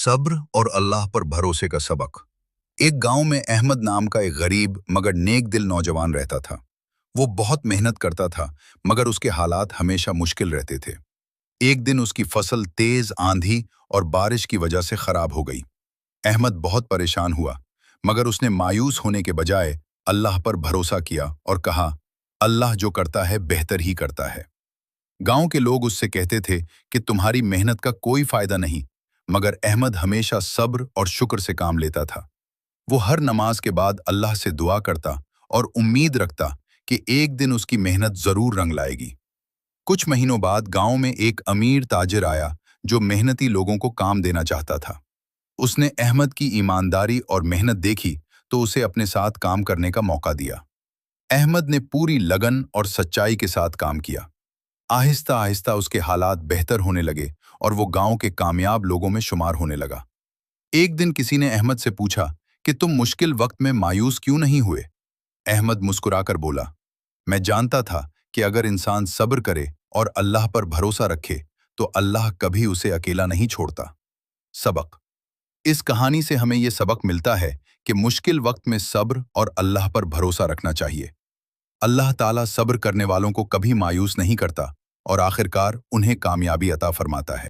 सब्र और अल्लाह पर भरोसे का सबक। एक गांव में अहमद नाम का एक गरीब मगर नेक दिल नौजवान रहता था। वो बहुत मेहनत करता था, मगर उसके हालात हमेशा मुश्किल रहते थे। एक दिन उसकी फसल तेज आंधी और बारिश की वजह से खराब हो गई। अहमद बहुत परेशान हुआ, मगर उसने मायूस होने के बजाय अल्लाह पर भरोसा किया और कहा, अल्लाह जो करता है बेहतर ही करता है। गांव के लोग उससे कहते थे कि तुम्हारी मेहनत का कोई फायदा नहीं, मगर अहमद हमेशा सब्र और शुक्र से काम लेता था। वो हर नमाज के बाद अल्लाह से दुआ करता और उम्मीद रखता कि एक दिन उसकी मेहनत जरूर रंग लाएगी। कुछ महीनों बाद गांव में एक अमीर ताजिर आया जो मेहनती लोगों को काम देना चाहता था। उसने अहमद की ईमानदारी और मेहनत देखी तो उसे अपने साथ काम करने का मौका दिया। अहमद ने पूरी लगन और सच्चाई के साथ काम किया। आहिस्ता आहिस्ता उसके हालात बेहतर होने लगे और वो गांव के कामयाब लोगों में शुमार होने लगा। एक दिन किसी ने अहमद से पूछा कि तुम मुश्किल वक्त में मायूस क्यों नहीं हुए। अहमद मुस्कुराकर बोला, मैं जानता था कि अगर इंसान सब्र करे और अल्लाह पर भरोसा रखे तो अल्लाह कभी उसे अकेला नहीं छोड़ता। सबक। इस कहानी से हमें ये सबक मिलता है कि मुश्किल वक्त में सब्र और अल्लाह पर भरोसा रखना चाहिए। अल्लाह ताला सब्र करने वालों को कभी मायूस नहीं करता और आखिरकार उन्हें कामयाबी अता फरमाता है।